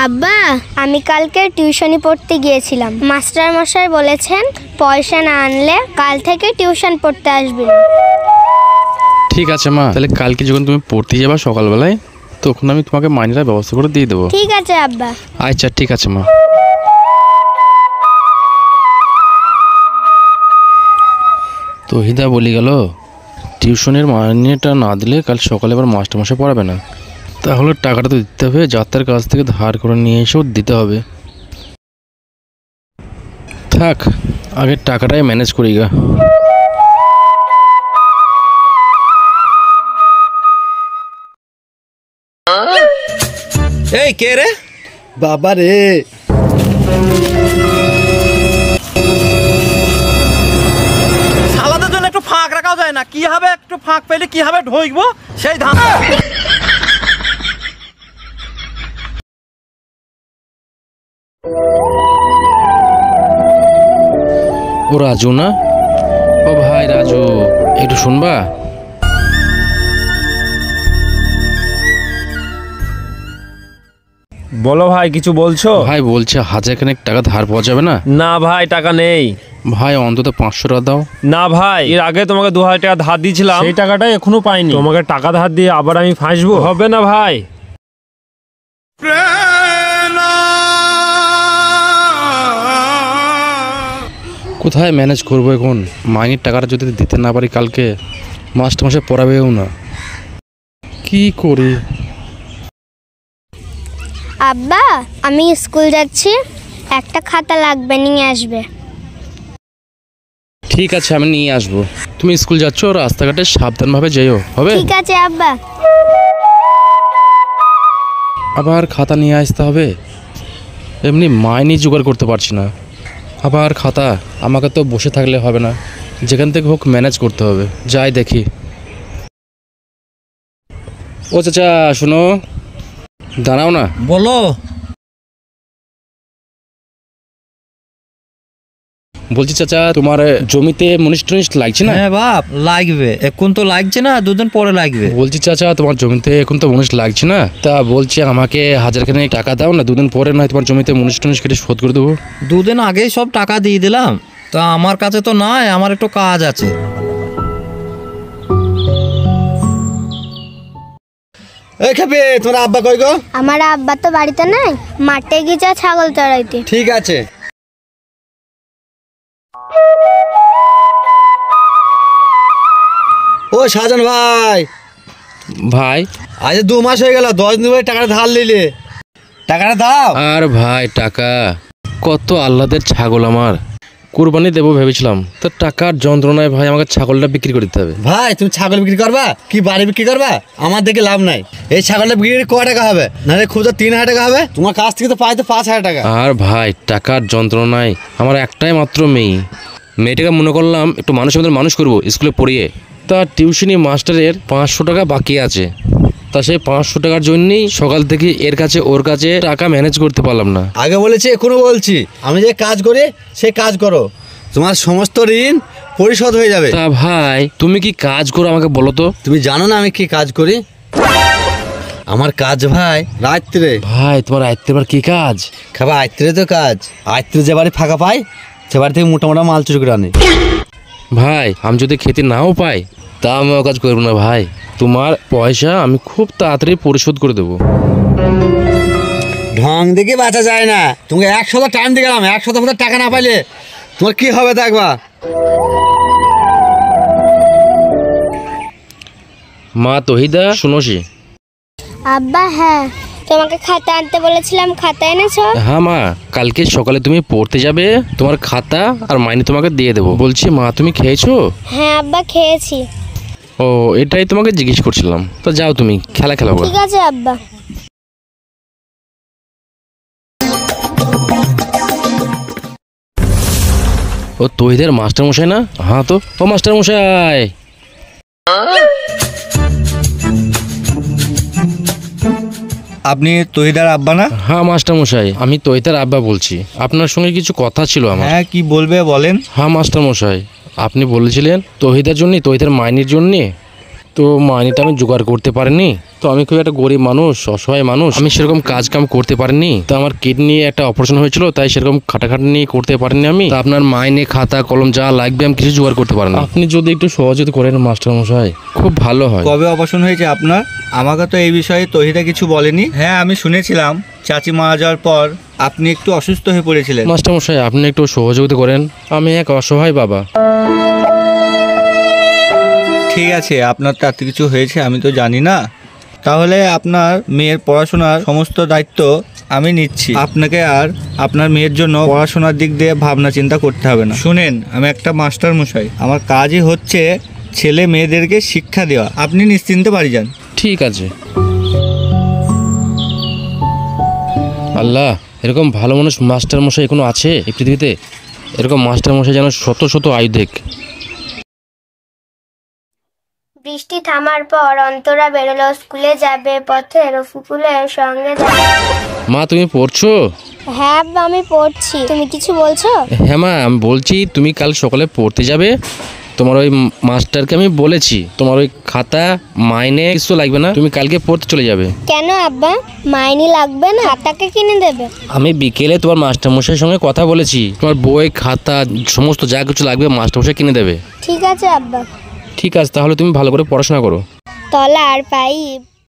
আব্বা, আমি কালকে টিউশনি পড়তে গিয়েছিলাম। মাস্টার মশাই বলেছেন পয়সা না আনলে কাল থেকে টিউশন পড়তে আসবি না। ঠিক আছে মা, তাহলে কালকে যখন তুমি পড়তে যাবা সকালবেলায়, তখন আমি তোমাকে মাইনেটা ব্যবস্থা করে দিয়ে দেবো। ঠিক আছে আব্বা। আচ্ছা ঠিক আছে মা। তহিদা বলি গেল টিউশনের মাইনেটা না দিলে কাল সকালে আবার মাস্টারমশাই পড়াবে না। তাহলে টাকাটা তো দিতে হবে, যাত্রার কাছ থেকে ধার করে নিয়ে এসেও দিতে হবে। থাক, আগে টাকাটাই ম্যানেজ করি গা। এই কে রে? বাবা রে, সালাদের জন্য একটু ফাঁক রাখাও যায় না? কি হবে, একটু ফাঁক পেলে কি হবে, ঢুকবো সেই ধান। ও রাজু না? ও ভাই রাজু, একটু শুনবা? বলো ভাই, কিছু বলছো? ভাই বলছে 1000 খানেক টাকা ধার পাওয়া যাবে না? না ভাই, টাকা নেই। ভাই অন্তত 500 টাকা দাও। না ভাই, এর আগে তোমাকে 2000 টাকা ধার দিয়েছিলাম, সেই টাকাটা এখনো পাইনি। তোমাকে টাকা ধার দিয়ে আবার আমি ফাঁসবো? হবে না ভাই। কোথায় ম্যানেজ করবো এখন? মাইনের টাকাটা যদি দিতে না পারি কালকে, মাস্টারমশাই পড়াবেও না। কি করি? আব্বা, আমি স্কুল যাচ্ছি, একটা খাতা লাগবে, নিয়ে আসবে। ঠিক আছে, আমি নিয়ে আসবো। তুমি স্কুল যাচ্ছ, রাস্তাঘাটে সাবধানভাবে যেও, হবে? ঠিক আছে আব্বা। আবার খাতা নিয়ে আসতে হবে, এমনি মাইনে জোগাড় করতে পারছি না। আবার খাতা, আমাকে তো বসে থাকলে হবে না, যেখান থেকে হোক ম্যানেজ করতে হবে। যাই দেখি। ও চাচা শোনো, দাঁড়াও না। বলো। বলছি চাচা, তোমার জমিতে মুনিশ টুনিশ লাগছে না? হ্যাঁ বাপ, লাগবে। এখন তো লাগছে না, দুদিন পরে লাগবে। বলছি চাচা, তোমার জমিতে এখন তো মুনিশ লাগছে না, তা বলছি আমাকে 1000 খানেক টাকা দাও না, দুদিন পরে নয় তোমার জমিতে মুনিশ টুনিশ কেটে শোধ করে দেবো। দুদিন আগেই সব টাকা দিয়ে দিলাম, তা আমার কাছে তো নাই, আমার একটু কাজ আছে। এই খেপে, তোমার আব্বা কই গো? আমার আব্বা তো বাড়িতে নাই, মাঠে গিয়েছে ছাগল চড়াইতে। ঠিক আছে। ও শাহজান ভাই। ভাই আজ 2 মাস হয়ে গেল, 10 দিন ধরে টাকাটা ধার নিলে, টাকাটা দাও। আর ভাই টাকা কত আহ্লাদের ছাগল, আমার কুরবানি দেবো ভেবেছিলাম, তো টাকার যন্ত্রণায় ভাই আমাকে ছাগলটা বিক্রি করে দিতে হবে। ভাই তুমি ছাগল বিক্রি করবা কি বাড়ি বিক্রি করবা? আমার দেখে লাভ নাই। এই ছাগলটা বিক্রি করে কয় টাকা হবে? নাহলে খুব 3000 টাকা হবে। তোমার কাছ থেকে তো পাই তো 5000 টাকা। আর ভাই টাকার যন্ত্রণায় আমার একটাই মাত্র মেয়েটাকে মনে করলাম একটু মানুষের মধ্যে মানুষ করবো স্কুলে পড়িয়ে। তা টিউশনি মাস্টারের 500 টাকা বাকি আছে, তা সেই 500 টাকার জন্যই সকাল থেকে এর কাছে ওর কাছে টাকা ম্যানেজ করতে পারলাম না। আগে বলেছি, এখনো বলছি, আমি যে কাজ করি সে কাজ করো, তোমার সমস্ত ঋণ পরিশোধ হয়ে যাবে। তা ভাই তুমি কি কাজ করো আমাকে বলো তো? তুমি জানো না আমি কি কাজ করি? আমার কাজ ভাই রাত্রে। ভাই তোমার রাত্রে আবার কি কাজ? খাবার রাত্রে তো কাজ, রাত্রে যে বাড়ি ফাঁকা পাই সে বাড়ি থেকে মোটা মোটা মাল চুরি করে আনে। ভাই আমি যদি খেতে নাও পাই তা আমি ও কাজ করবো না ভাই, তোমার পয়সা আমি খুব তাড়াতাড়ি পরিশোধ করে দেবো। ঢং দেখে বাঁচা যায় না। তোমাকে 1 সপ্তাহ টাইম দিয়ে গেলাম, 1 সপ্তাহ মধ্যে টাকা না পাইলে তোমার কি হবে দেখবা। মা তহিদা শুনোছি। আব্বা, হ্যাঁ তোমাকে খাতা আনতে বলেছিলাম, খাতা এনেছো? হ্যাঁ মা, কালকে সকালে তুমি পড়তে যাবে, তোমার খাতা আর মাইনে তোমাকে দিয়ে দেবো। বলছি মা তুমি খেয়েছো? হ্যাঁ আব্বা, খেয়েছি। ও এটাই তোমাকে জিজ্ঞেস করছিলাম। তো যাও তুমি খেলা খেলো। ঠিক আছে আব্বা। ও তহিদের মাস্টার মশাই না? হ্যাঁ তো, ও মাস্টার মশাই। আপনি তহিদার আব্বা না? হ্যাঁ মাস্টার মশাই, আমি তহিদার আব্বা বলছি। আপনার সঙ্গে কিছু কথা ছিল আমার। হ্যাঁ, কি বলবে বলেন। হ্যাঁ মাস্টার মশাই, আপনি বলেছিলেন তহিদার জন্য, তহিদার মাইনের জন্য তো মাইনেটা আমি জোগাড় করতে পারিনি। তো আমি খুব একটা গরিব মানুষ, অসহায় মানুষ, আমি সেরকম কাজ কাম করতে পারিনি। তো আমার কিডনি একটা অপারেশন হয়েছিল, তাই সেরকম খাটাখাটনি করতে পারিনি আমি। তো আপনার মাইনে খাতা কলম যা লাগবে আমি কিছু জোগাড় করতে পারি না। আপনি যদি একটু সহযোগিতা করেন মাস্টার মশাই, খুব ভালো হয়। কবে অপারেশন হয়েছে আপনার? আমাকে তো এই বিষয়ে তহিদা কিছু বলেনি। হ্যাঁ, আমি শুনেছিলাম চাচি মারা যাওয়ার পর আপনি একটু অসুস্থ হয়ে পড়েছিলেন। মাস্টার মশাই, আপনি একটু সহযোগিতা করেন, আমি এক অসহায় বাবা। ঠিক আছে, আপনার তাতে কিছু হয়েছে আমি তো জানি না। তাহলে আপনার মেয়ের পড়াশোনার সমস্ত দায়িত্ব আমি নিচ্ছি। আপনাকে আর আপনার মেয়ের জন্য পড়াশোনার দিক দিয়ে ভাবনা চিন্তা করতে হবে না। শুনেন, আমি একটা মাস্টার মশাই, আমার কাজই হচ্ছে ছেলে মেয়েদেরকে শিক্ষা দেওয়া। আপনি নিশ্চিন্তে বাড়ি যান। ঠিক আছে। আল্লাহ, এরকম ভালো মানুষ মাস্টার মশাই এখনো আছে এই পৃথিবীতে? এরকম মাস্টার মশাই যেন শত শত আয়ু দেখ। বৃষ্টি থামার পর অন্তরা বেরোলো স্কুলে যাবে। পথে রফিকুলের সঙ্গে মা, তুমি পড়ছো? হ্যাঁ আব্বা, আমি পড়ছি। তুমি কিছু বলছো? হ্যাঁ মা, আমি বলছি তুমি কাল সকালে পড়তে যাবে। তোমার ওই মাস্টারকে আমি বলেছি তোমার ওই খাতা মাইনে কিছু লাগবে না, তুমি কালকে পড়তে চলে যাবে। কেন আব্বা, মাইনে লাগবে না? খাতাকে কিনে দেবে? আমি বিকেলে তোমার মাস্টারমশাইয়ের সঙ্গে কথা বলেছি, তোমার বই খাতা সমস্ত যা কিছু লাগবে মাস্টারমশাই কিনে দেবে। ঠিক আছে আব্বা। ঠিক আছে, তাহলে তুমি ভালো করে পড়াশোনা করো। তলার পাইপ